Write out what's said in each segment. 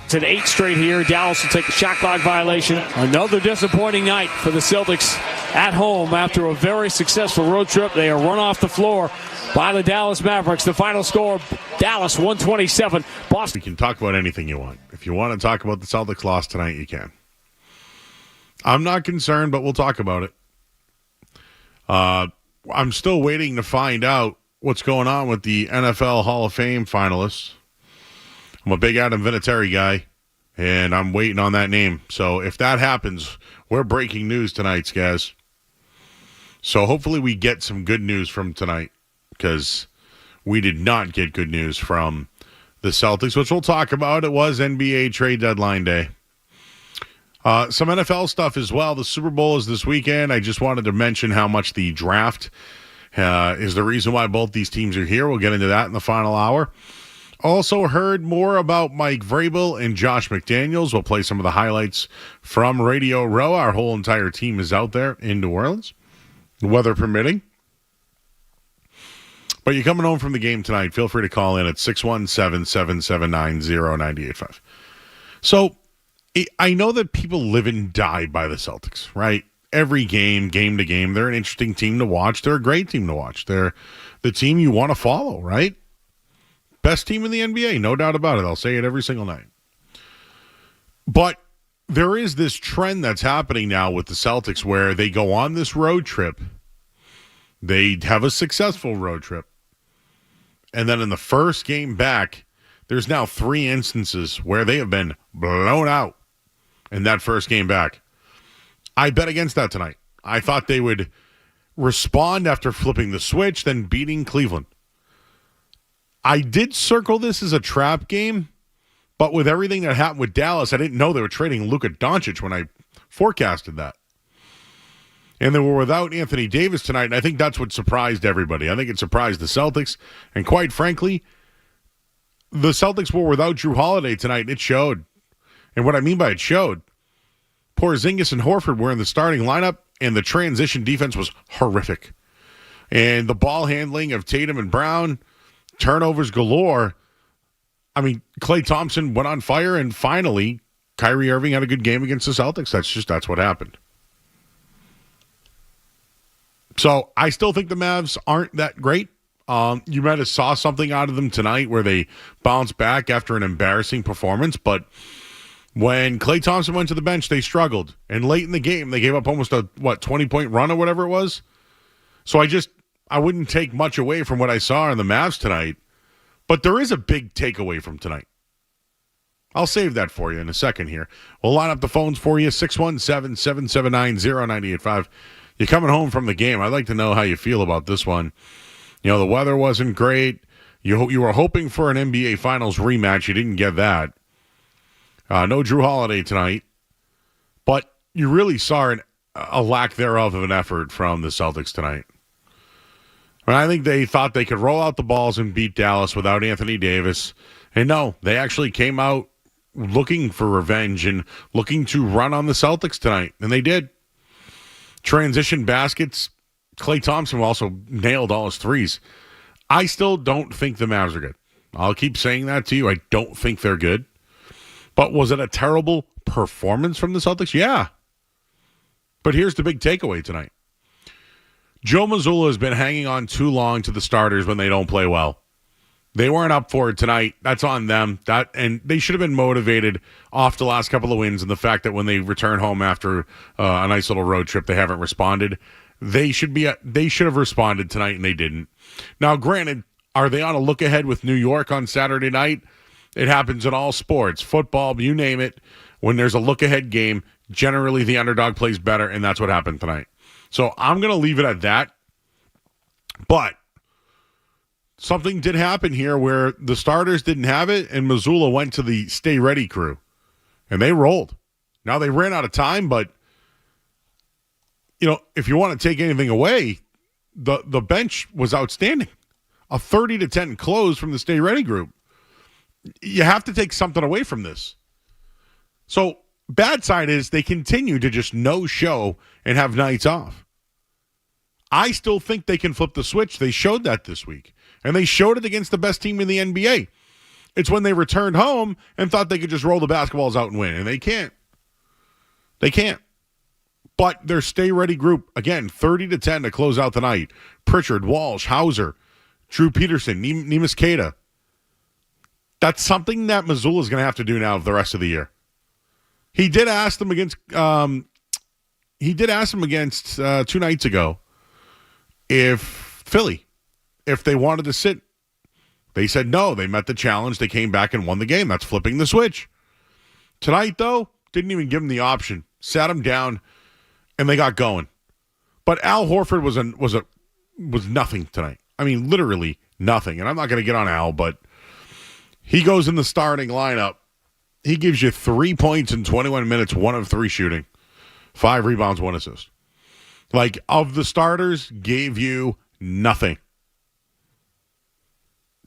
It's an 8 straight here. Dallas will take a shot clock violation. Another disappointing night for the Celtics at home after a very successful road trip. They are run off the floor by the Dallas Mavericks. The final score, Dallas 127, Boston. You can talk about anything you want. If you want to talk about the Celtics loss tonight, you can. I'm not concerned, but we'll talk about it. I'm still waiting to find out what's going on with the NFL Hall of Fame finalists. I'm a big Adam Vinatieri guy, and I'm waiting on that name. So if that happens, we're breaking news tonight, Skaz. So hopefully we get some good news from tonight, because we did not get good news from the Celtics, which we'll talk about. It was NBA trade deadline day. Some NFL stuff as well. The Super Bowl is this weekend. I just wanted to mention how much the draft is the reason why both these teams are here. We'll get into that in the final hour. Also heard more about Mike Vrabel and Josh McDaniels. We'll play some of the highlights from Radio Row. Our whole entire team is out there in New Orleans, weather permitting. But you're coming home from the game tonight, feel free to call in at 617-779-0985. So I know that people live and die by the Celtics, right? Every game to game, they're an interesting team to watch. They're a great team to watch. They're the team you want to follow, right? Best team in the NBA, no doubt about it. I'll say it every single night. But there is this trend that's happening now with the Celtics where they go on this road trip. They have a successful road trip. And then in the first game back, there's now 3 instances where they have been blown out in that first game back. I bet against that tonight. I thought they would respond after flipping the switch, then beating Cleveland. I did circle this as a trap game, but with everything that happened with Dallas, I didn't know they were trading Luka Doncic when I forecasted that. And they were without Anthony Davis tonight, and I think that's what surprised everybody. I think it surprised the Celtics, and quite frankly, the Celtics were without Drew Holiday tonight. It showed. And what I mean by it showed, Porzingis and Horford were in the starting lineup, and the transition defense was horrific. And the ball handling of Tatum and Brown, turnovers galore. I mean, Klay Thompson went on fire, and finally, Kyrie Irving had a good game against the Celtics. That's what happened. So I still think the Mavs aren't that great. You might have saw something out of them tonight where they bounced back after an embarrassing performance, but when Klay Thompson went to the bench, they struggled. And late in the game, they gave up almost a 20-point run or whatever it was. So I wouldn't take much away from what I saw in the Mavs tonight, but there is a big takeaway from tonight. I'll save that for you in a second here. We'll line up the phones for you, 617-779-0985. You're coming home from the game. I'd like to know how you feel about this one. You know, the weather wasn't great. You were hoping for an NBA Finals rematch. You didn't get that. No Drew Holiday tonight. But you really saw a lack thereof of an effort from the Celtics tonight. I think they thought they could roll out the balls and beat Dallas without Anthony Davis. And no, they actually came out looking for revenge and looking to run on the Celtics tonight. And they did. Transition baskets. Klay Thompson also nailed all his threes. I still don't think the Mavs are good. I'll keep saying that to you. I don't think they're good. But was it a terrible performance from the Celtics? Yeah. But here's the big takeaway tonight. Joe Mazzulla has been hanging on too long to the starters when they don't play well. They weren't up for it tonight. That's on them. And they should have been motivated off the last couple of wins and the fact that when they return home after a nice little road trip, they haven't responded. They should have responded tonight, and they didn't. Now, granted, are they on a look ahead with New York on Saturday night? It happens in all sports, football, you name it. When there's a look ahead game, generally the underdog plays better, and that's what happened tonight. So I'm going to leave it at that. But something did happen here where the starters didn't have it, and Mazzulla went to the stay ready crew, and they rolled. Now they ran out of time, but you know, if you want to take anything away, the bench was outstanding. A 30-10 close from the stay ready group. You have to take something away from this. So bad side is they continue to just no show and have nights off. I still think they can flip the switch. They showed that this week. And they showed it against the best team in the NBA. It's when they returned home and thought they could just roll the basketballs out and win, and they can't. They can't. But their stay-ready group, again, 30-10 to close out the night. Pritchard, Walsh, Hauser, Drew Peterson, Neemias Queta. That's something that Missoula is going to have to do now for the rest of the year. He did ask them against 2 nights ago if they wanted to sit. They said no. They met the challenge. They came back and won the game. That's flipping the switch. Tonight, though, didn't even give them the option. Sat them down, and they got going. But Al Horford was nothing tonight. I mean, literally nothing. And I'm not going to get on Al, but he goes in the starting lineup. He gives you 3 points in 21 minutes, 1 of 3 shooting, 5 rebounds, 1 assist. Like, of the starters, gave you nothing.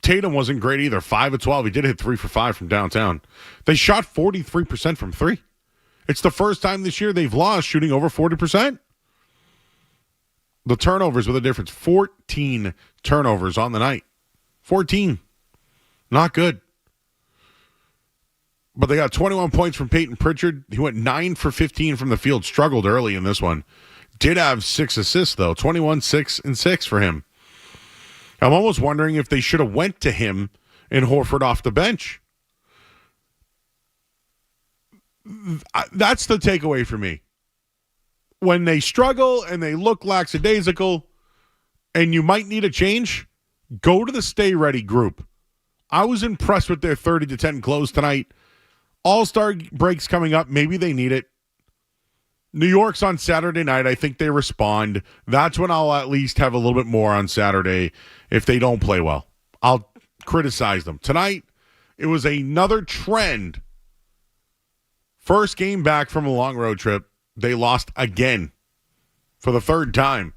Tatum wasn't great either, 5 of 12. He did hit 3 for 5 from downtown. They shot 43% from 3. It's the first time this year they've lost shooting over 40%. The turnovers were the difference. 14 turnovers on the night. 14. Not good. But they got 21 points from Peyton Pritchard. He went 9 for 15 from the field. Struggled early in this one. Did have 6 assists, though. 21, 6, and 6 for him. I'm almost wondering if they should have went to him and Horford off the bench. That's the takeaway for me. When they struggle and they look lackadaisical and you might need a change, go to the stay-ready group. I was impressed with their 30-10 close tonight. All-Star breaks coming up. Maybe they need it. New York's on Saturday night. I think they respond. That's when I'll at least have a little bit more on Saturday if they don't play well. I'll criticize them. Tonight, it was another trend. First game back from a long road trip, they lost again for the 3rd time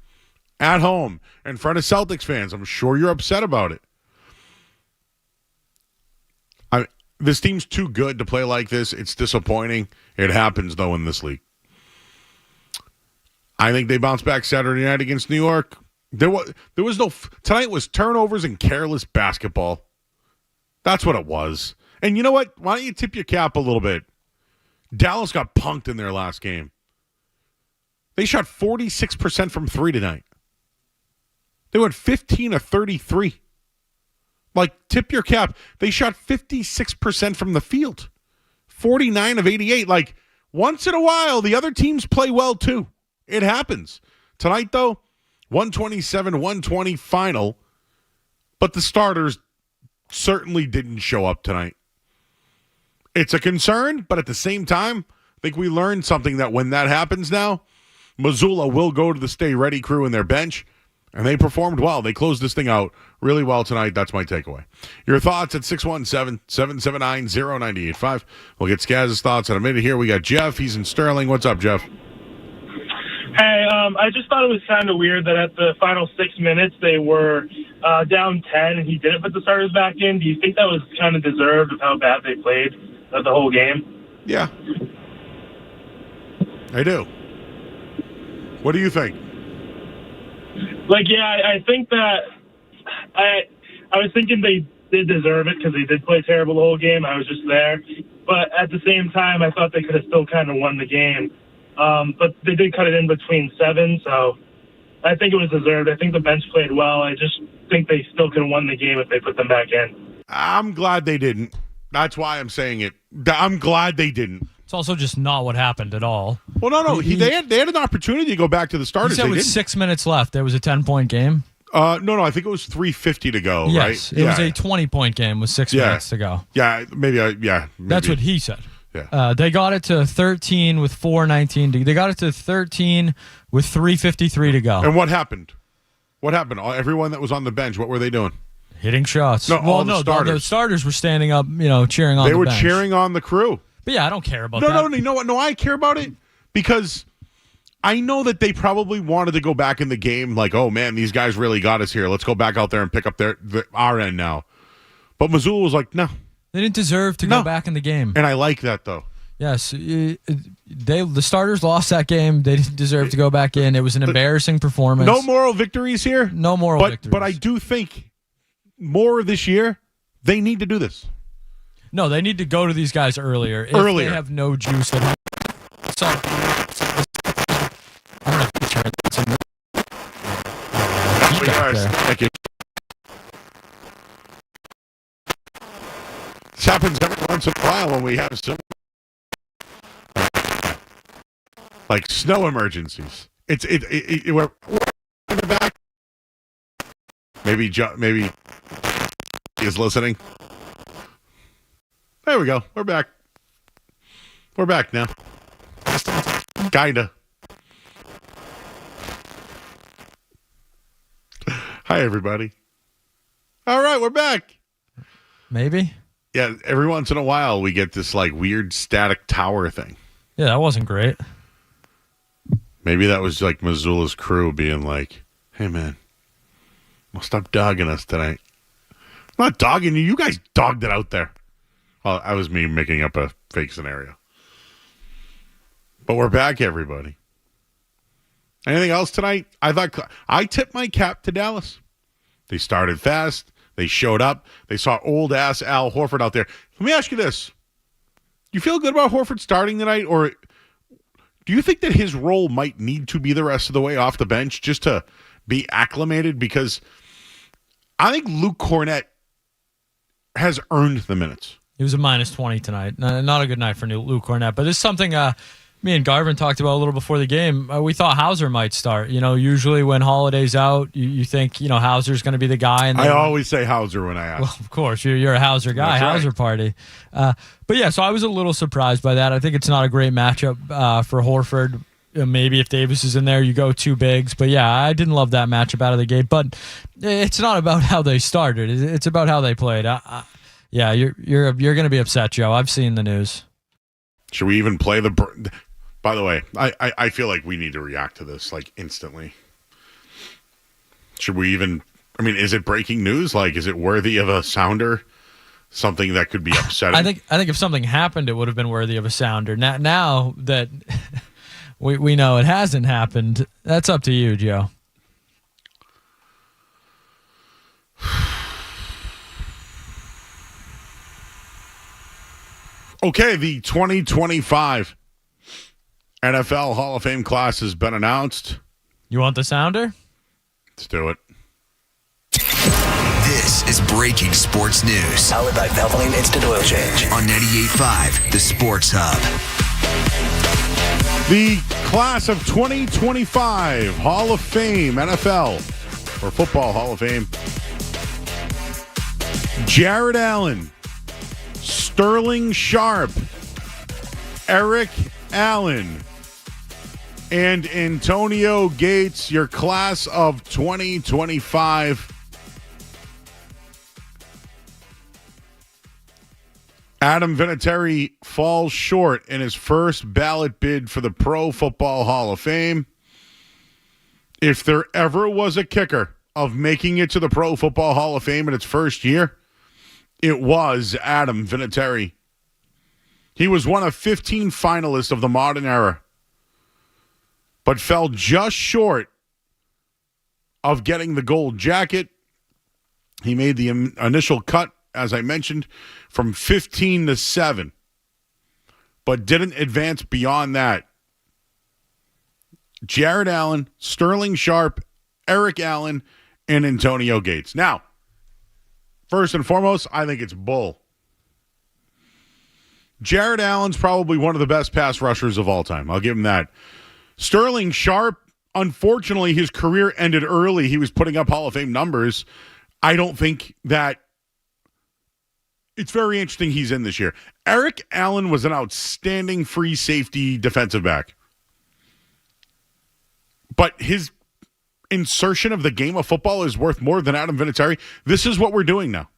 at home in front of Celtics fans. I'm sure you're upset about it. This team's too good to play like this. It's disappointing. It happens, though, in this league. I think they bounce back Saturday night against New York. Tonight was turnovers and careless basketball. That's what it was. And you know what? Why don't you tip your cap a little bit? Dallas got punked in their last game. They shot 46% from 3 tonight. They went 15 of 33. Like, tip your cap. They shot 56% from the field. 49 of 88. Like, once in a while, the other teams play well, too. It happens. Tonight, though, 127-120 final. But the starters certainly didn't show up tonight. It's a concern, but at the same time, I think we learned something that when that happens now, Missoula will go to the stay-ready crew in their bench, and they performed well. They closed this thing out really well tonight. That's my takeaway. Your thoughts at 617-779-0985. We'll get Skaz's thoughts in a minute here. We got Jeff. He's in Sterling. What's up, Jeff? Hey, I just thought it was kind of weird that at the final 6 minutes they were down 10 and he didn't put the starters back in. Do you think that was kind of deserved of how bad they played the whole game? Yeah. I do. What do you think? I think that I was thinking they did deserve it because they did play terrible the whole game. I was just there. But at the same time, I thought they could have still kind of won the game. But they did cut it in between 7, so I think it was deserved. I think the bench played well. I just think they still could have won the game if they put them back in. I'm glad they didn't. That's why I'm saying it. I'm glad they didn't. It's also just not what happened at all. Well, no. They had an opportunity to go back to the starters. He said with 6 minutes left, there was a 10-point game. No, I think it was 3:50 to go, right? Yes, it was a 20-point game with 6 minutes to go. Yeah, maybe. That's what he said. Yeah. They got it to 13 with 4:19. They got it to 13 with 3:53 to go. And what happened? Everyone that was on the bench, what were they doing? Hitting shots. The starters. The starters were standing up, cheering on the bench. They were cheering on the crew. But yeah, I don't care about that. No, you know what? No, I care about it because I know that they probably wanted to go back in the game like, oh, man, these guys really got us here. Let's go back out there and pick up our end now. But Missoula was like, no. They didn't deserve to go back in the game. And I like that, though. Yes. The starters lost that game. They didn't deserve to go back in. It was an embarrassing performance. No moral victories here? No moral victories. But I do think more this year, they need to do this. No, they need to go to these guys earlier. If they have no juice at home. So I don't know if you turn this in. Thank you. This happens every once in a while when we have some like snow emergencies. We're in the back. Maybe is listening. There we go. We're back. We're back now. Kinda. Hi, everybody. All right, we're back. Maybe. Yeah, every once in a while we get this like weird static tower thing. Yeah, that wasn't great. Maybe that was like Missoula's crew being like, "Hey, man, well, stop dogging us tonight." I'm not dogging you. You guys dogged it out there. Well, that was me making up a fake scenario. But we're back, everybody. Anything else tonight? I tipped my cap to Dallas. They started fast. They showed up. They saw old-ass Al Horford out there. Let me ask you this. You feel good about Horford starting tonight, or do you think that his role might need to be the rest of the way off the bench just to be acclimated? Because I think Luke Cornett has earned the minutes. He was a minus 20 tonight. Not a good night for Luke Cornett, but it's something me and Garvin talked about a little before the game. We thought Hauser might start. Usually when Holiday's out, you think, Hauser's going to be the guy. And I always say Hauser when I ask. Well, of course, you're a Hauser guy. That's Hauser right. Party. But yeah, so I was a little surprised by that. I think it's not a great matchup for Horford. Maybe if Davis is in there, you go two bigs. But yeah, I didn't love that matchup out of the gate. But it's not about how they started. It's about how they played. Yeah, you're going to be upset, Joe. I've seen the news. Should we even play the... By the way, I feel like we need to react to this like instantly. Should we even... I mean, is it breaking news? Like, is it worthy of a sounder? Something that could be upsetting? I think if something happened, it would have been worthy of a sounder. Now that we know it hasn't happened, that's up to you, Joe. Okay, the 2025 NFL Hall of Fame class has been announced. You want the sounder? Let's do it. This is breaking sports news. Powered by Valvoline Instant Oil Change. On 98.5, The Sports Hub. The class of 2025 Hall of Fame NFL or Football Hall of Fame. Jared Allen, Sterling Sharp, Eric Allen, and Antonio Gates, your class of 2025. Adam Vinatieri falls short in his first ballot bid for the Pro Football Hall of Fame. If there ever was a kicker of making it to the Pro Football Hall of Fame in its first year, it was Adam Vinatieri. He was one of 15 finalists of the modern era, but fell just short of getting the gold jacket. He made the initial cut, as I mentioned, from 15 to 7, but didn't advance beyond that. Jared Allen, Sterling Sharp, Eric Allen, and Antonio Gates. Now, first and foremost, I think it's bull. Jared Allen's probably one of the best pass rushers of all time. I'll give him that. Sterling Sharp, unfortunately, his career ended early. He was putting up Hall of Fame numbers. I don't think that it's very interesting he's in this year. Eric Allen was an outstanding free safety defensive back. But his insertion of the game of football is worth more than Adam Vinatieri. This is what we're doing now.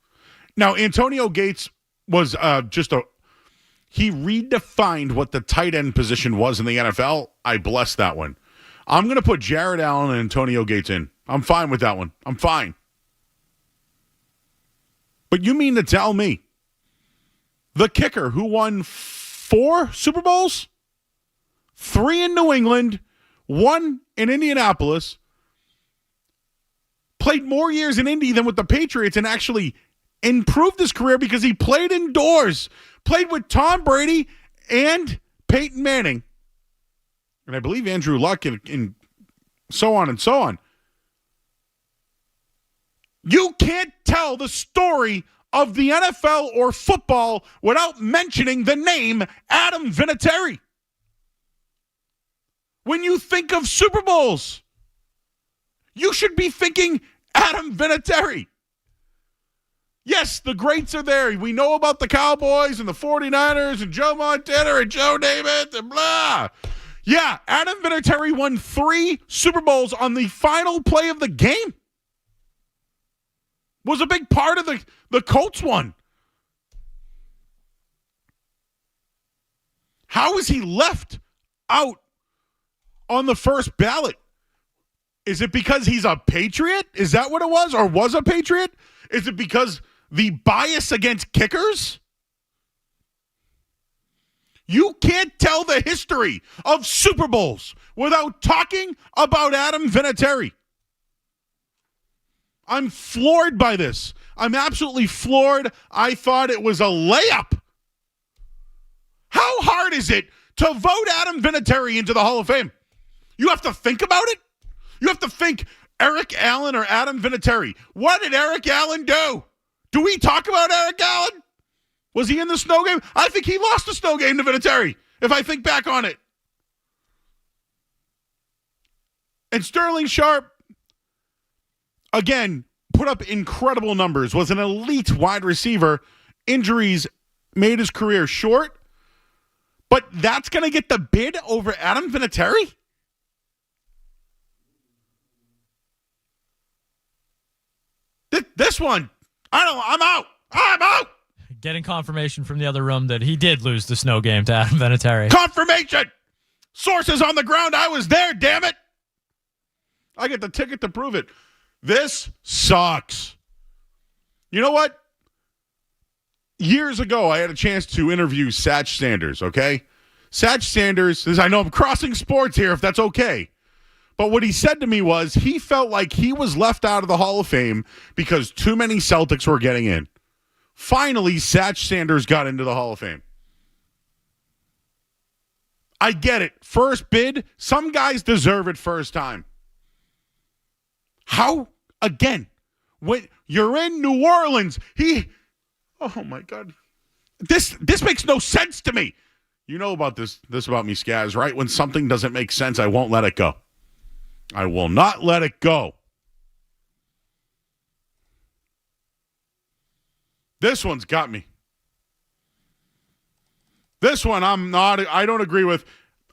Now, Antonio Gates was he redefined what the tight end position was in the NFL. I bless that one. I'm going to put Jared Allen and Antonio Gates in. I'm fine with that one. I'm fine. But you mean to tell me the kicker who won 4 Super Bowls, 3 in New England, 1 in Indianapolis, played more years in Indy than with the Patriots, and actually improved his career because he played indoors, played with Tom Brady and Peyton Manning, and I believe Andrew Luck and so on and so on. You can't tell the story of the NFL or football without mentioning the name Adam Vinatieri. When you think of Super Bowls, you should be thinking Adam Vinatieri. Yes, the greats are there. We know about the Cowboys and the 49ers and Joe Montana and Joe Namath and blah. Yeah, Adam Vinatieri won 3 Super Bowls on the final play of the game. Was a big part of the Colts one. How is he left out on the first ballot? Is it because he's a Patriot? Is that what it was? Or was a Patriot? Is it because the bias against kickers? You can't tell the history of Super Bowls without talking about Adam Vinatieri. I'm floored by this. I'm absolutely floored. I thought it was a layup. How hard is it to vote Adam Vinatieri into the Hall of Fame? You have to think about it. You have to think Eric Allen or Adam Vinatieri. What did Eric Allen do? Do we talk about Eric Allen? Was he in the snow game? I think he lost the snow game to Vinatieri, if I think back on it. And Sterling Sharp, again, put up incredible numbers, was an elite wide receiver. Injuries made his career short. But that's going to get the bid over Adam Vinatieri? This one, I'm out. I'm out. Getting confirmation from the other room that he did lose the snow game to Adam Vinatieri. Confirmation. Sources on the ground. I was there, damn it. I get the ticket to prove it. This sucks. You know what? Years ago, I had a chance to interview Satch Sanders, okay? Satch Sanders, I know I'm crossing sports here, if that's okay. But what he said to me was he felt like he was left out of the Hall of Fame because too many Celtics were getting in. Finally, Satch Sanders got into the Hall of Fame. I get it. First bid, some guys deserve it first time. How? Again, when you're in New Orleans, oh my God. This makes no sense to me. You know about this about me, Skaz, right? When something doesn't make sense, I won't let it go. I will not let it go. This one's got me. This one I don't agree with.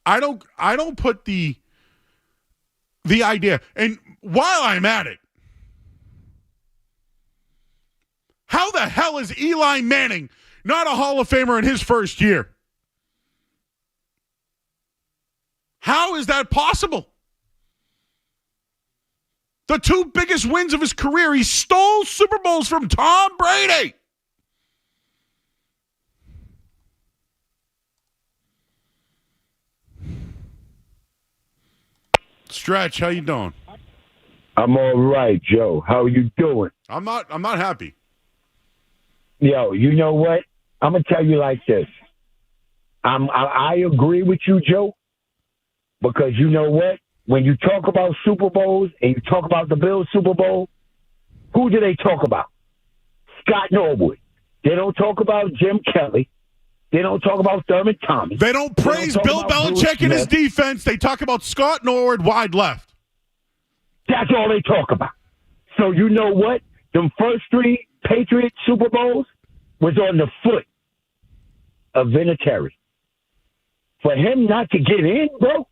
I don't put the idea. And while I'm at it, how the hell is Eli Manning not a Hall of Famer in his first year? How is that possible? The 2 biggest wins of his career, he stole Super Bowls from Tom Brady. Stretch, how you doing? I'm all right, Joe. How you doing? I'm not happy. Yo, you know what? I'm gonna tell you like this. I agree with you, Joe, because you know what? When you talk about Super Bowls and you talk about the Bills Super Bowl, who do they talk about? Scott Norwood. They don't talk about Jim Kelly. They don't talk about Thurman Thomas. They don't praise Bill Belichick and his defense. They talk about Scott Norwood wide left. That's all they talk about. So you know what? Them first 3 Patriot Super Bowls was on the foot of Vinatieri. For him not to get in, bro,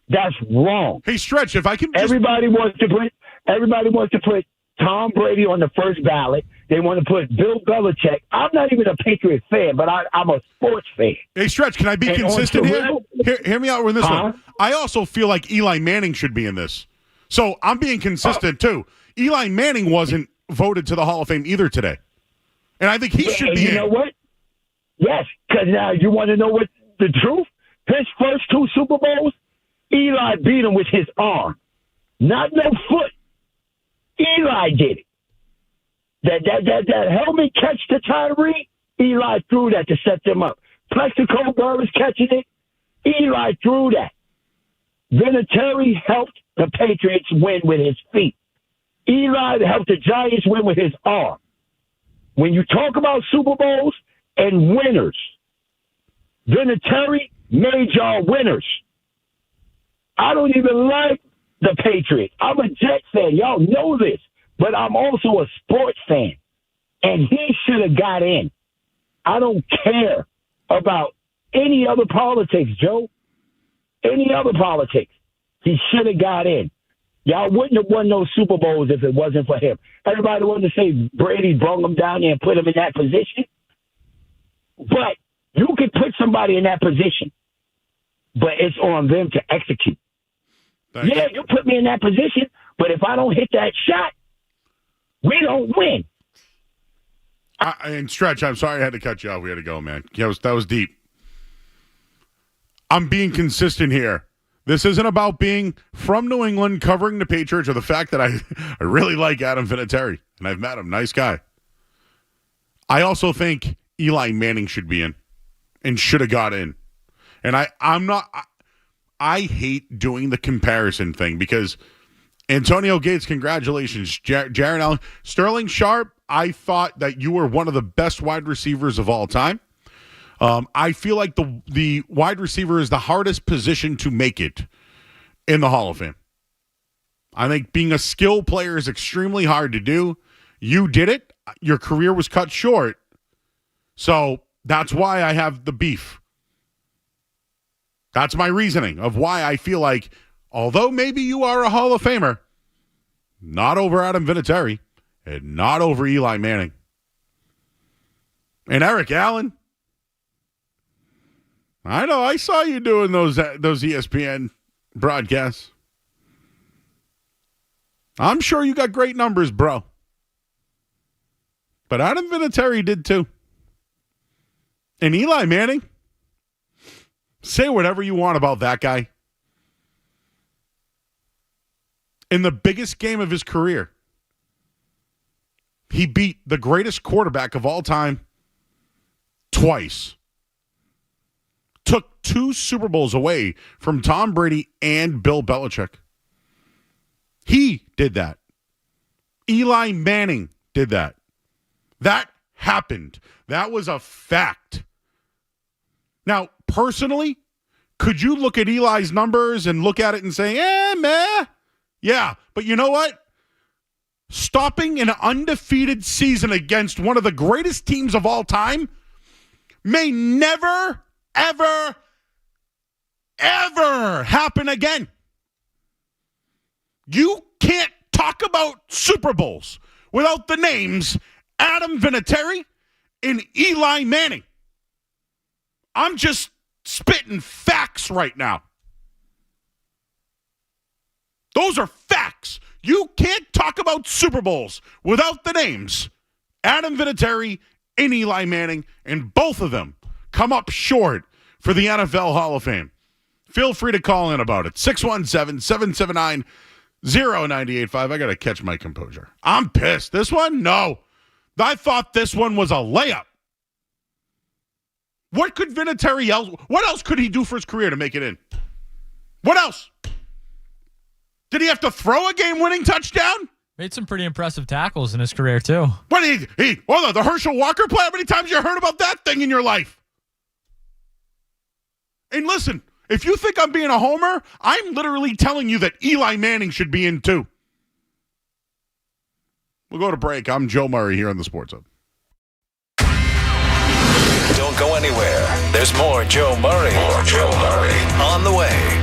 that's wrong. Hey, Stretch, if I can just... Everybody wants to put Tom Brady on the first ballot. They want to put Bill Belichick. I'm not even a Patriot fan, but I'm a sports fan. Hey, Stretch, can I be consistent here? Hear me out with this one. I also feel like Eli Manning should be in this. So I'm being consistent, too. Eli Manning wasn't voted to the Hall of Fame either today. And I think he should be in. You know what? Yes, because now you want to know what the truth? His first 2 Super Bowls, Eli beat him with his arm. Not no foot. Eli did it. That helmet catch to Tyree, Eli threw that to set them up. Plexico Burris catching it, Eli threw that. Vinatieri helped the Patriots win with his feet. Eli helped the Giants win with his arm. When you talk about Super Bowls and winners, Vinatieri made y'all winners. I don't even like the Patriots. I'm a Jets fan. Y'all know this. But I'm also a sports fan. And he should have got in. I don't care about any other politics, Joe. Any other politics. He should have got in. Y'all wouldn't have won those Super Bowls if it wasn't for him. Everybody wanted to say Brady brung him down there and put him in that position. But you could put somebody in that position. But it's on them to execute. Thanks. Yeah, you put me in that position, but if I don't hit that shot, we don't win. And Stretch, I'm sorry I had to cut you off. We had to go, man. That was deep. I'm being consistent here. This isn't about being from New England, covering the Patriots, or the fact that I really like Adam Vinatieri, and I've met him. Nice guy. I also think Eli Manning should be in and should have got in. And I hate doing the comparison thing because Antonio Gates, congratulations. Jared Allen. Sterling Sharp, I thought that you were one of the best wide receivers of all time. I feel like the wide receiver is the hardest position to make it in the Hall of Fame. I think being a skill player is extremely hard to do. You did it. Your career was cut short. So that's why I have the beef. That's my reasoning of why I feel like, although maybe you are a Hall of Famer, not over Adam Vinatieri and not over Eli Manning. And Eric Allen, I know, I saw you doing those ESPN broadcasts. I'm sure you got great numbers, bro. But Adam Vinatieri did too. And Eli Manning, say whatever you want about that guy. In the biggest game of his career, he beat the greatest quarterback of all time twice. Took 2 Super Bowls away from Tom Brady and Bill Belichick. He did that. Eli Manning did that. That happened. That was a fact. Now, personally, could you look at Eli's numbers and look at it and say, meh? Yeah, but you know what? Stopping an undefeated season against one of the greatest teams of all time may never, ever, ever happen again. You can't talk about Super Bowls without the names Adam Vinatieri and Eli Manning. I'm just spitting facts right now. Those are facts. You can't talk about Super Bowls without the names Adam Vinatieri and Eli Manning, and both of them come up short for the NFL Hall of Fame. Feel free to call in about it. 617-779-0985. I got to catch my composure. I'm pissed. This one? No. I thought this one was a layup. What could Vinatieri else? What else could he do for his career to make it in? What else? Did he have to throw a game-winning touchdown? Made some pretty impressive tackles in his career, too. What did the Herschel Walker play? How many times you heard about that thing in your life? And listen, if you think I'm being a homer, I'm literally telling you that Eli Manning should be in too. We'll go to break. I'm Joe Murray here on the Sports Hub. Don't go anywhere. There's more Joe Murray. On the way.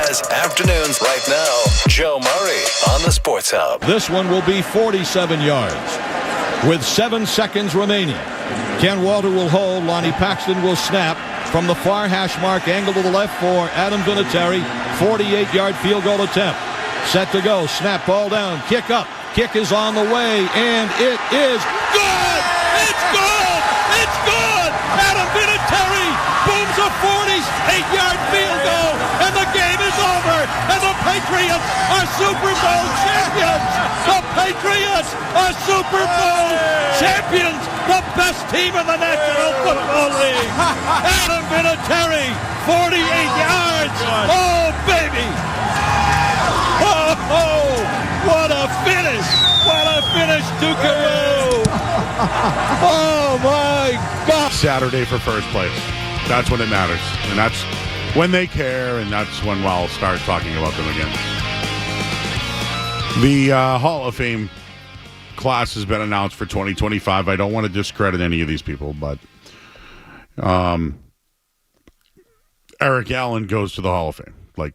has afternoons right now. Joe Murray on the Sports Hub. This one will be 47 yards with 7 seconds remaining. Ken Walter will hold. Lonnie Paxton will snap from the far hash mark, angle to the left for Adam Vinatieri. 48-yard field goal attempt. Set to go. Snap, ball down. Kick up. Kick is on the way, and it is good! It's good! It's good! Adam Vinatieri booms a 48-yard field goal, and the game is over, and the Patriots are Super Bowl champions! The Patriots are Super Bowl champions! The best team in the National Football League! Adam Vinatieri, 48 yards! Oh, baby! Oh, what a finish! What a finish to Carew! Oh, my God! Saturday for first place. That's when it matters. And that's when they care, and that's when I'll start talking about them again. The Hall of Fame class has been announced for 2025. I don't want to discredit any of these people, but Eric Allen goes to the Hall of Fame. Like,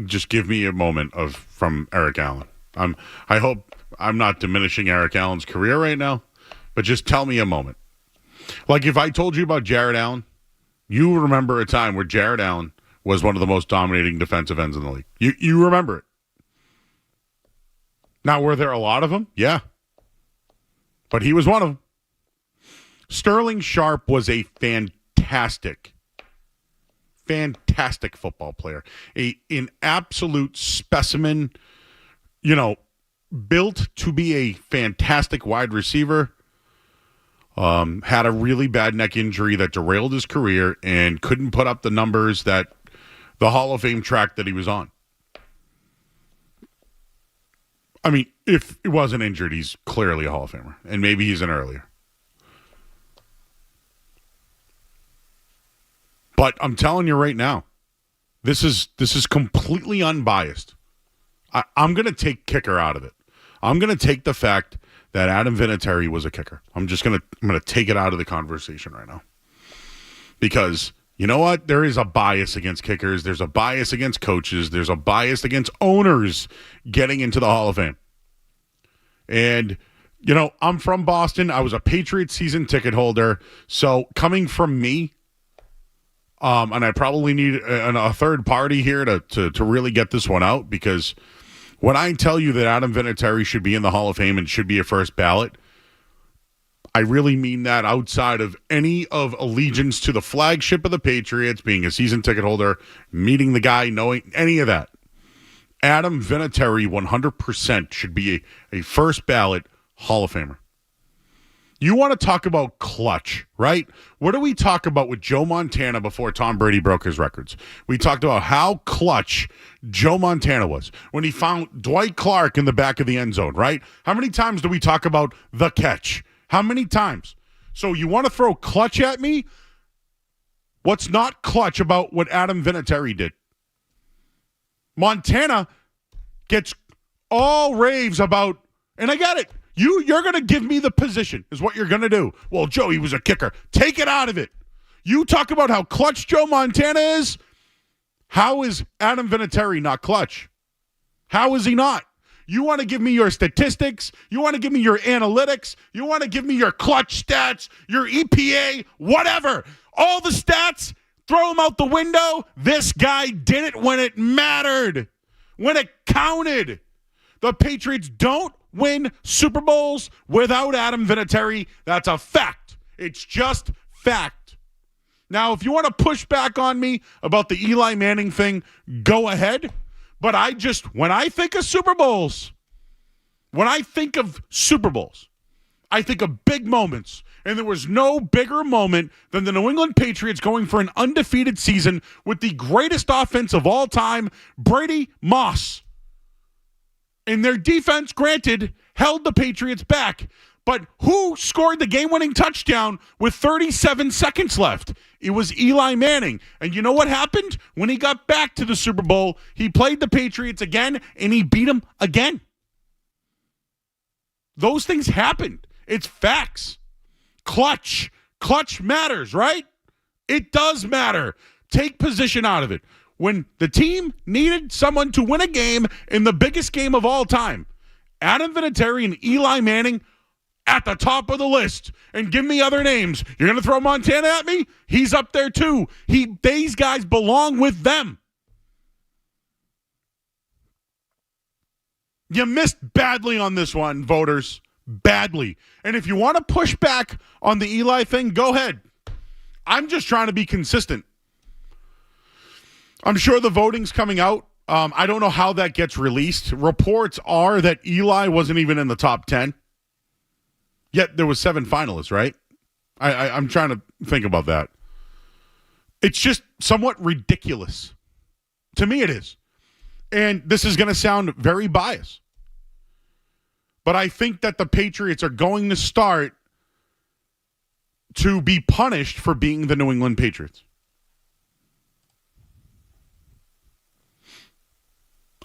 just give me a moment from Eric Allen. I hope I'm not diminishing Eric Allen's career right now, but just tell me a moment. Like, if I told you about Jared Allen, you remember a time where Jared Allen was one of the most dominating defensive ends in the league. You remember it. Now, were there a lot of them? Yeah. But he was one of them. Sterling Sharp was a fantastic football player. An absolute specimen, built to be a fantastic wide receiver. Had a really bad neck injury that derailed his career and couldn't put up the numbers that the Hall of Fame track that he was on. I mean, if he wasn't injured, he's clearly a Hall of Famer, and maybe he's an earlier. But I'm telling you right now, this is completely unbiased. I'm going to take kicker out of it. I'm going to take the fact that Adam Vinatieri was a kicker. I'm going to take it out of the conversation right now. Because you know what? There is a bias against kickers. There's a bias against coaches. There's a bias against owners getting into the Hall of Fame. And, I'm from Boston. I was a Patriots season ticket holder. So coming from me, and I probably need a third party here to really get this one out, because when I tell you that Adam Vinatieri should be in the Hall of Fame and should be a first ballot, I really mean that outside of any of allegiance to the flagship of the Patriots, being a season ticket holder, meeting the guy, knowing any of that. Adam Vinatieri 100% should be a first ballot Hall of Famer. You want to talk about clutch, right? What do we talk about with Joe Montana before Tom Brady broke his records? We talked about how clutch Joe Montana was when he found Dwight Clark in the back of the end zone, right? How many times do we talk about the catch? How many times? So you want to throw clutch at me? What's not clutch about what Adam Vinatieri did? Montana gets all raves about, and I get it. You're going to give me the position is what you're going to do. Well, Joe, he was a kicker. Take it out of it. You talk about how clutch Joe Montana is. How is Adam Vinatieri not clutch? How is he not? You want to give me your statistics. You want to give me your analytics. You want to give me your clutch stats, your EPA, whatever. All the stats, throw them out the window. This guy did it when it mattered, when it counted. The Patriots don't win Super Bowls without Adam Vinatieri. That's a fact. It's just fact. Now, if you want to push back on me about the Eli Manning thing, go ahead. But when I think of Super Bowls, I think of big moments. And there was no bigger moment than the New England Patriots going for an undefeated season with the greatest offense of all time, Brady Moss. And their defense, granted, held the Patriots back. But who scored the game-winning touchdown with 37 seconds left? It was Eli Manning. And you know what happened? When he got back to the Super Bowl, he played the Patriots again, and he beat them again. Those things happened. It's facts. Clutch matters, right? It does matter. Take position out of it. when the team needed someone to win a game in the biggest game of all time, Adam Vinatieri and Eli Manning at the top of the list. And give me other names. You're going to throw Montana at me? He's up there too. These guys belong with them. You missed badly on this one, voters. Badly. And if you want to push back on the Eli thing, go ahead. I'm just trying to be consistent. I'm sure the voting's coming out. I don't know how that gets released. Reports are that Eli wasn't even in the top 10. Yet there was 7 finalists, right? I'm trying to think about that. It's just somewhat ridiculous. To me, it is. And this is going to sound very biased. But I think that the Patriots are going to start to be punished for being the New England Patriots.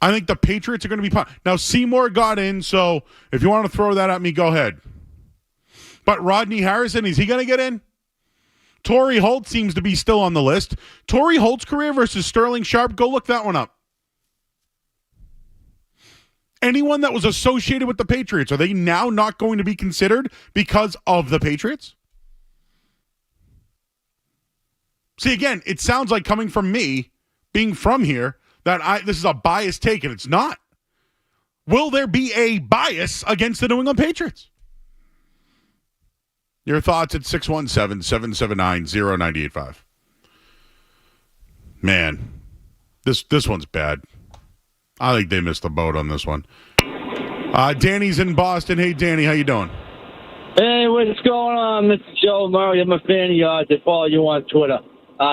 I think the Patriots are going to be punished. Now, Seymour got in, so if you want to throw that at me, go ahead. But Rodney Harrison, is he going to get in? Torrey Holt seems to be still on the list. Torrey Holt's career versus Sterling Sharp, go look that one up. Anyone that was associated with the Patriots, are they now not going to be considered because of the Patriots? See, again, it sounds like coming from me, being from here, that this is a biased take, and it's not. Will there be a bias against the New England Patriots? Your thoughts at 617-779-0985. Man, this one's bad. I think they missed the boat on this one. Danny's in Boston. Hey, Danny, how you doing? Hey, what's going on, Mr. Joe Murray? I'm a fan of yours. I follow you on Twitter.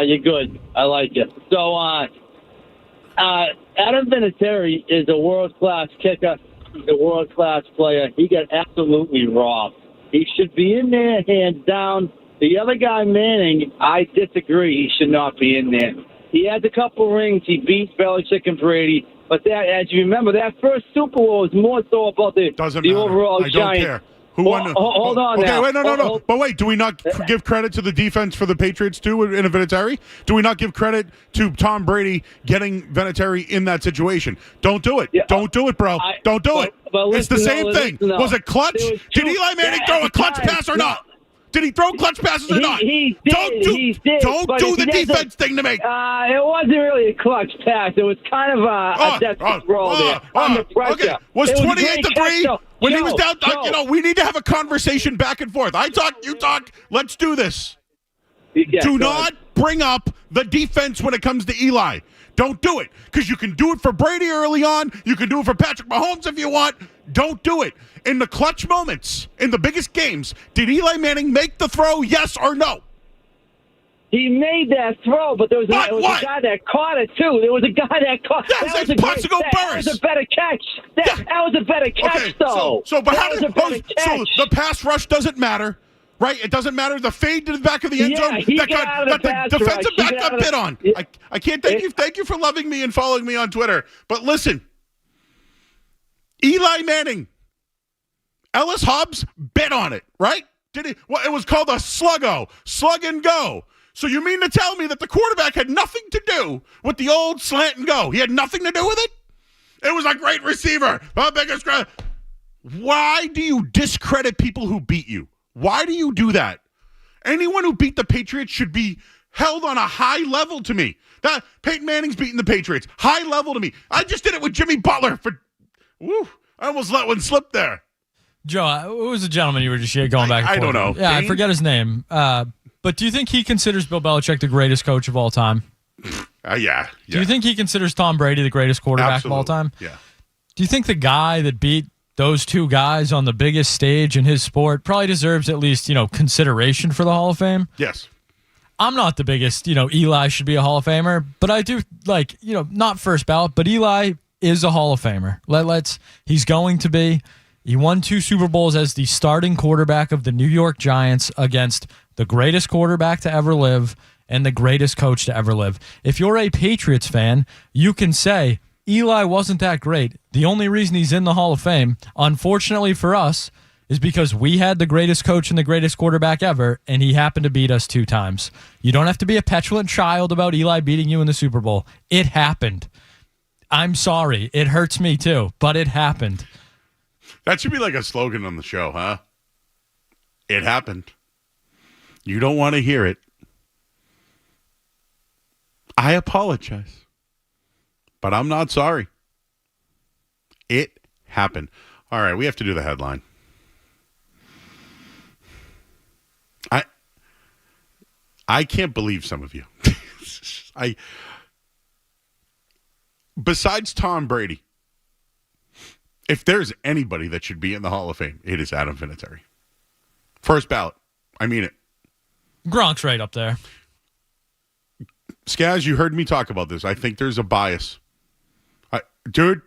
You're good. I like you. So, Adam Vinatieri is a world-class kicker. He's a world-class player. He got absolutely robbed. He should be in there, hands down. The other guy, Manning, I disagree. He should not be in there. He has a couple rings. He beat Belichick and Brady. But that, as you remember, that first Super Bowl was more so about the overall Giants. I don't care. Who won? Hold on okay, now. Wait, no. But wait, do we not give credit to the defense for the Patriots, too, in a Vinatieri? Do we not give credit to Tom Brady getting Vinatieri in that situation? Don't do it. Yeah, don't do it, bro. Don't do it. It's the same thing. Was it clutch? Did Eli Manning throw a clutch pass or not? Did he throw clutch passes or not? He did. Don't do the defense thing to me. It wasn't really a clutch pass. It was kind of a desperate throw there under pressure. Okay. Was 28-3 when he was down? We need to have a conversation back and forth. I talk, you talk. Let's do this. Yeah, do not bring up the defense when it comes to Eli. Don't do it, because you can do it for Brady early on. You can do it for Patrick Mahomes if you want. Don't do it. In the clutch moments, in the biggest games, did Eli Manning make the throw, yes or no? He made that throw, but there was a guy that caught it, too. There was a guy that caught it. That was a Plaxico Burress. That was a better catch. That was a better catch, though. So the pass rush doesn't matter. Right? It doesn't matter. The fade to the back of the end zone that the defensive back got bit on. I can't thank you. Thank you for loving me and following me on Twitter. But listen, Eli Manning, Ellis Hobbs bit on it, right? Did he? Well, it was called a slug and go. So you mean to tell me that the quarterback had nothing to do with the old slant and go? He had nothing to do with it? It was a great receiver. Why do you discredit people who beat you? Why do you do that? Anyone who beat the Patriots should be held on a high level to me. That Peyton Manning's beating the Patriots. High level to me. I just did it with Jimmy Butler I almost let one slip there. Joe, who was the gentleman you were just going back and forth? I don't know. Yeah, Dane? I forget his name. But do you think he considers Bill Belichick the greatest coach of all time? Yeah. Do you think he considers Tom Brady the greatest quarterback of all time? Yeah. Do you think the guy that beat those two guys on the biggest stage in his sport probably deserves at least, consideration for the Hall of Fame? Yes. I'm not the biggest, Eli should be a Hall of Famer, but I do not first ballot, but Eli is a Hall of Famer. He's going to be. He won 2 Super Bowls as the starting quarterback of the New York Giants against the greatest quarterback to ever live and the greatest coach to ever live. If you're a Patriots fan, you can say, Eli wasn't that great. The only reason he's in the Hall of Fame, unfortunately for us, is because we had the greatest coach and the greatest quarterback ever, and he happened to beat us 2 times. You don't have to be a petulant child about Eli beating you in the Super Bowl. It happened. I'm sorry. It hurts me too, but it happened. That should be like a slogan on the show, huh? It happened. You don't want to hear it. I apologize, but I'm not sorry. It happened. All right, we have to do the headline. I can't believe some of you. Besides Tom Brady, if there's anybody that should be in the Hall of Fame, it is Adam Vinatieri. First ballot. I mean it. Gronk's right up there. Skaz, you heard me talk about this. I think there's a bias. Dude,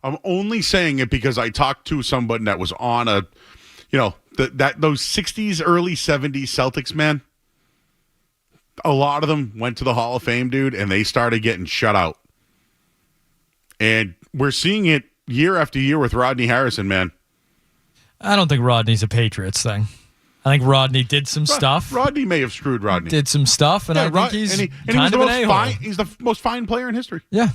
I'm only saying it because I talked to somebody that was on those 60s, early 70s Celtics, man. A lot of them went to the Hall of Fame, dude, and they started getting shut out. And we're seeing it year after year with Rodney Harrison, man. I don't think Rodney's a Patriots thing. I think Rodney did some stuff. Rodney may have screwed Rodney. Did some stuff, and I think he's kind of an a-hole. He's the most fine player in history. Yeah.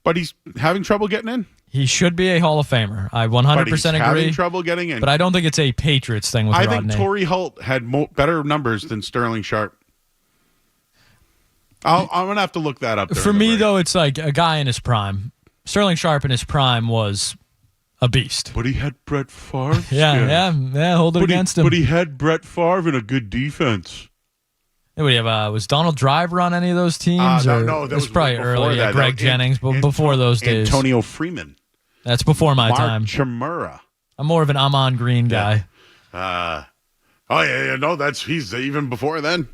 But he's having trouble getting in. He should be a Hall of Famer. I 100% agree. Having trouble getting in. But I don't think it's a Patriots thing with Rodney. I think Torrey Holt had better numbers than Sterling Sharp. I'm going to have to look that up. For me, though, it's like a guy in his prime. Sterling Sharp in his prime was a beast. But he had Brett Favre. Yeah, hold it against him. But he had Brett Favre and a good defense. What do you have? Was Donald Driver on any of those teams? No, that was probably early. That. Greg Jennings, but before those days. Antonio Freeman. That's before my time. Mark Chimura. I'm more of an Amon Green guy. He's even before then.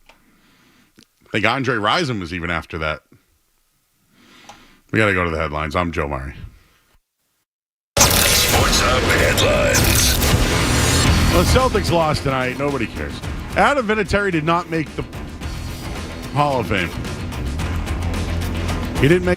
I think Andre Rison was even after that. We got to go to the headlines. I'm Joe Murray. Sports Hub headlines. Well, the Celtics lost tonight. Nobody cares. Adam Vinatieri did not make the Hall of Fame. He didn't make.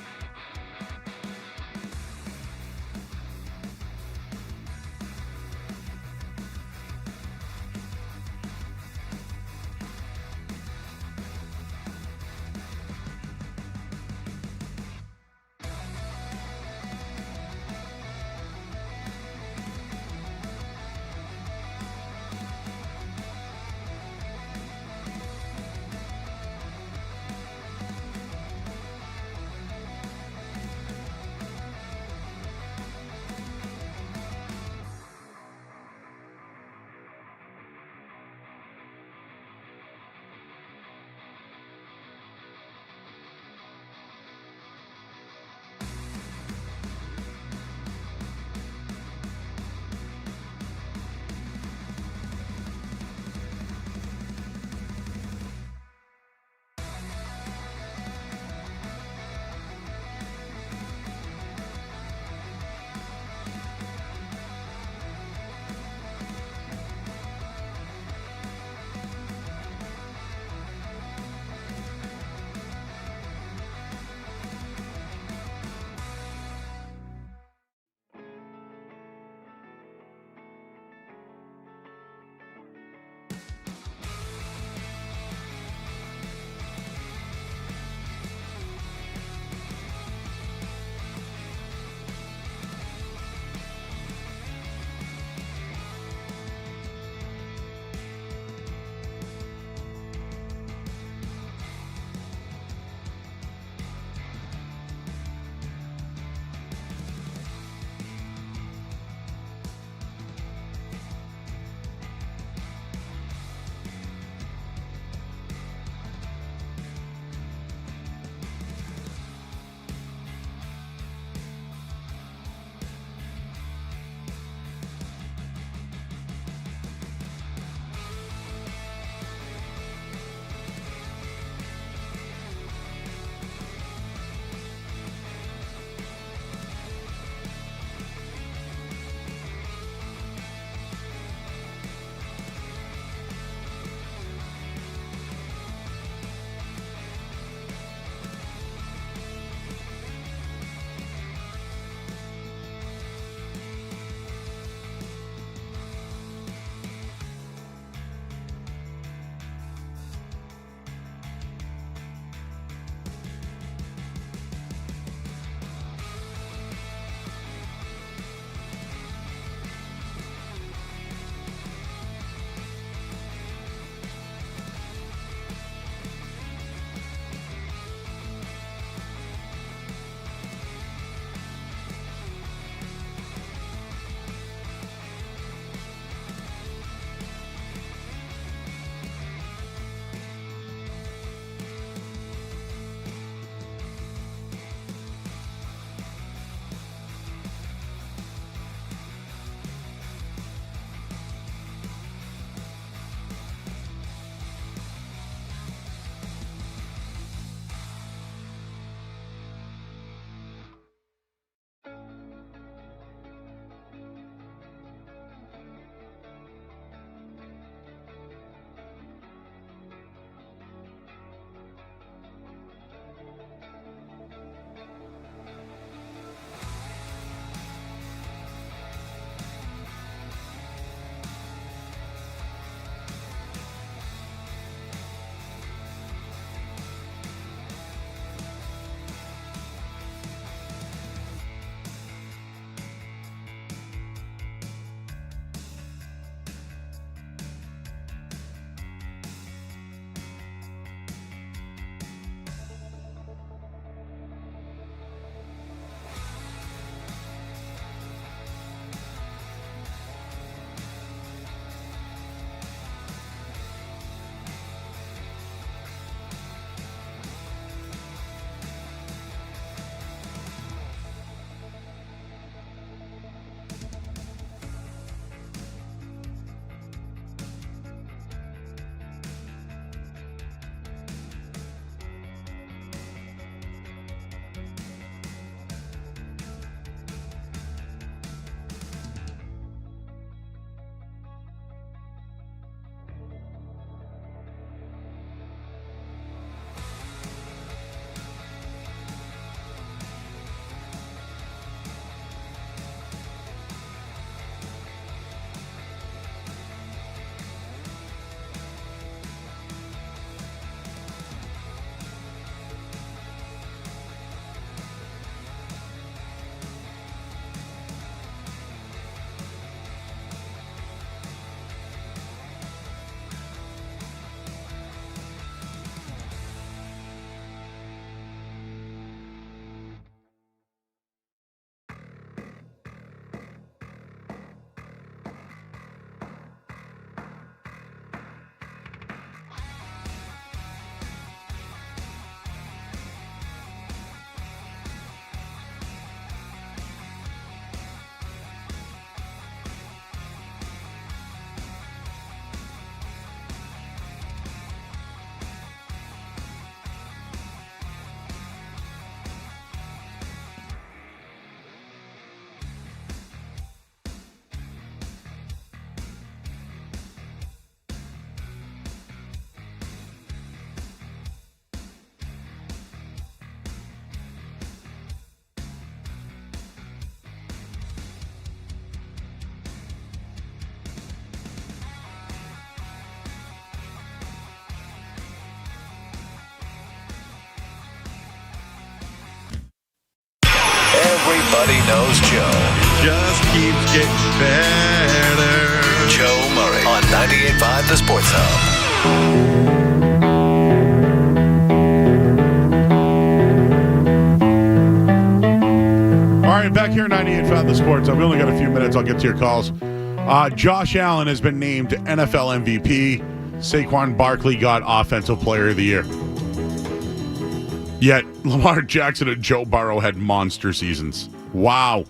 Everybody knows Joe. Just keeps getting better. Joe Murray on 98.5 The Sports Hub. All right, back here at 98.5 The Sports Hub. We only got a few minutes. I'll get to your calls. Josh Allen has been named NFL MVP. Saquon Barkley got Offensive Player of the Year. Yet, Lamar Jackson and Joe Burrow had monster seasons. Wow.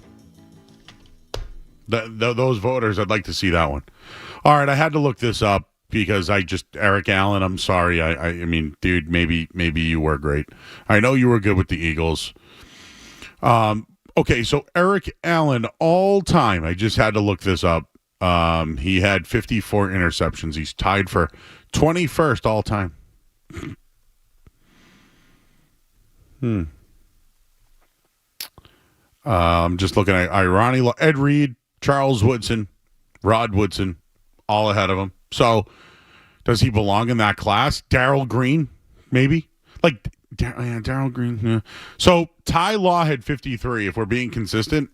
Those voters, I'd like to see that one. All right, I had to look this up because Eric Allen, I'm sorry. I mean, dude, maybe you were great. I know you were good with the Eagles. Okay, so Eric Allen, all time, I just had to look this up. He had 54 interceptions. He's tied for 21st all time. I'm just looking at irony. Ed Reed, Charles Woodson, Rod Woodson, all ahead of him. So, does he belong in that class? Darryl Green, maybe? Like, Darryl Green. Yeah. So, Ty Law had 53, if we're being consistent.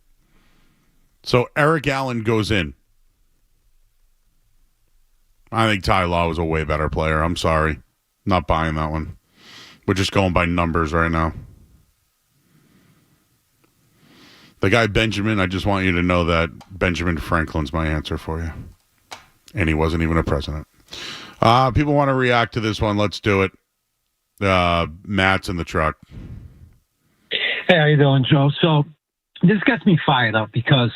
So, Eric Allen goes in. I think Ty Law was a way better player. I'm sorry. Not buying that one. We're just going by numbers right now. The guy Benjamin, I just want you to know that Benjamin Franklin's my answer for you. And he wasn't even a president. People want to react to this one. Let's do it. Matt's in the truck. Hey, how you doing, Joe? So this gets me fired up because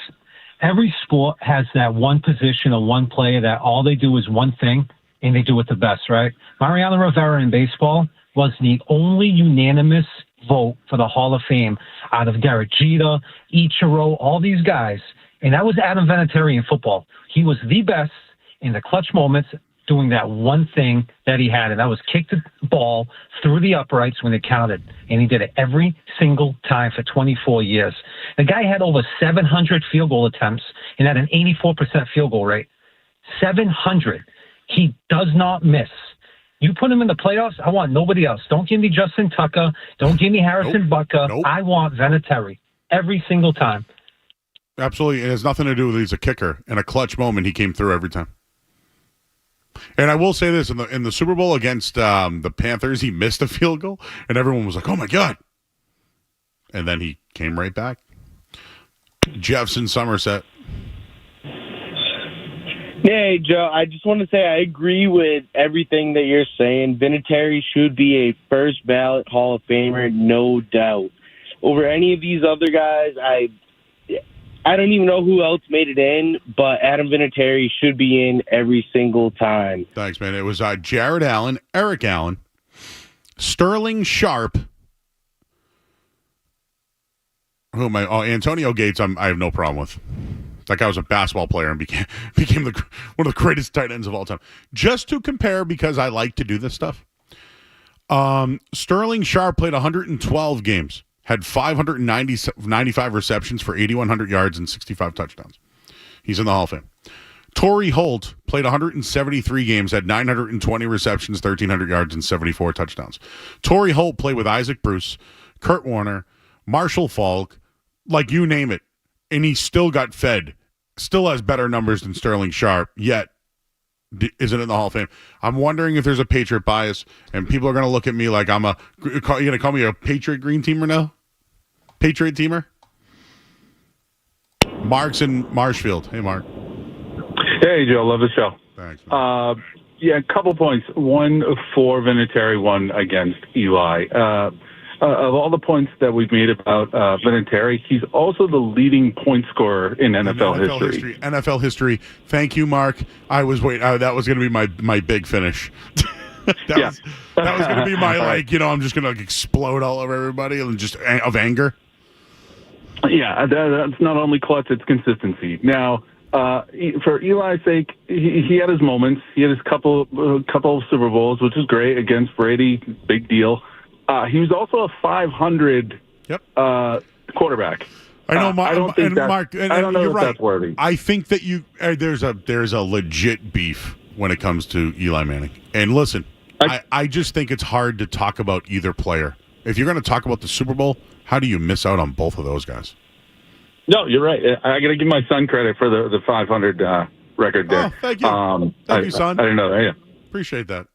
every sport has that one position or one player that all they do is one thing, and they do it the best, right? Mariano Rivera in baseball was the only unanimous vote for the Hall of Fame out of Derek Jeter, Ichiro, all these guys. And that was Adam Vinatieri in football. He was the best in the clutch moments doing that one thing that he had, and that was kick the ball through the uprights when it counted. And he did it every single time for 24 years. The guy had over 700 field goal attempts and had an 84% field goal rate. 700. He does not miss. You put him in the playoffs, I want nobody else. Don't give me Justin Tucker. Don't give me Harrison Butker. Nope. I want Vinatieri every single time. Absolutely. It has nothing to do with he's a kicker. In a clutch moment, he came through every time. And I will say this, in the Super Bowl against the Panthers, he missed a field goal, and everyone was like, oh, my God. And then he came right back. Jeff's in Somerset. Hey, Joe, I just want to say I agree with everything that you're saying. Vinatieri should be a first ballot Hall of Famer, no doubt. Over any of these other guys, I don't even know who else made it in, but Adam Vinatieri should be in every single time. Thanks, man. It was Jared Allen, Eric Allen, Sterling Sharp. Who am I? Oh, Antonio Gates, I have no problem with. That guy was a basketball player and became one of the greatest tight ends of all time. Just to compare, because I like to do this stuff, Sterling Sharp played 112 games, had 595 receptions for 8,100 yards and 65 touchdowns. He's in the Hall of Fame. Torrey Holt played 173 games, had 920 receptions, 1,300 yards, and 74 touchdowns. Torrey Holt played with Isaac Bruce, Kurt Warner, Marshall Faulk, like you name it, and he still got fed. Still has better numbers than Sterling Sharp, yet isn't in the Hall of Fame. I'm wondering if there's a Patriot bias, and people are going to look at me like you're going to call me a Patriot green teamer now? Patriot teamer? Mark's in Marshfield. Hey, Mark. Hey, Joe. Love the show. Thanks. Yeah, a couple points. One for Vinatieri, one against Eli. Of all the points that we've made about Vinatieri, he's also the leading point scorer in NFL history. NFL history. Thank you, Mark. I was that was going to be my big finish. that was going to be my I'm just going to explode all over everybody and just of anger. Yeah, that's not only clutch; it's consistency. Now, for Eli's sake, he had his moments. He had his couple of Super Bowls, which is great against Brady. Big deal. He was also a 500 quarterback. I know, Mark. I don't know if that's worthy. I think that there's a legit beef when it comes to Eli Manning. And listen, I just think it's hard to talk about either player. If you're going to talk about the Super Bowl, how do you miss out on both of those guys? No, you're right. I got to give my son credit for the 500 record there. Oh, thank you. Thank you, son. I didn't know that. Yeah. Appreciate that.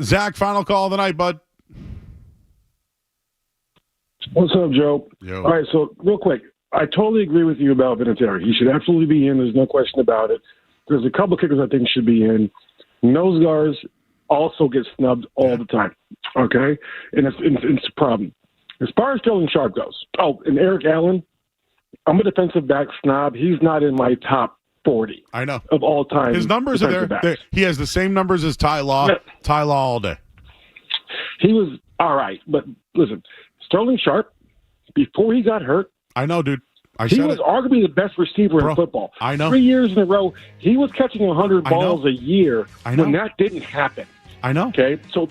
Zach, final call of the night, bud. What's up, Joe? Yo. All right, so real quick, I totally agree with you about Vinatieri. He should absolutely be in. There's no question about it. There's a couple kickers I think should be in. Nose guards also get snubbed all the time, okay? And it's a problem. As far as Sterling Sharp goes, and Eric Allen, I'm a defensive back snob. He's not in my top 40. I know. Of all time. His numbers are there. He has the same numbers as Ty Law. Yeah. Ty Law all day. He was all right, but listen, Sterling Sharp, before he got hurt, I know, dude. He was arguably the best receiver in football. I know. 3 years in a row, he was catching 100 balls a year I know. when that didn't happen. I know. Okay, so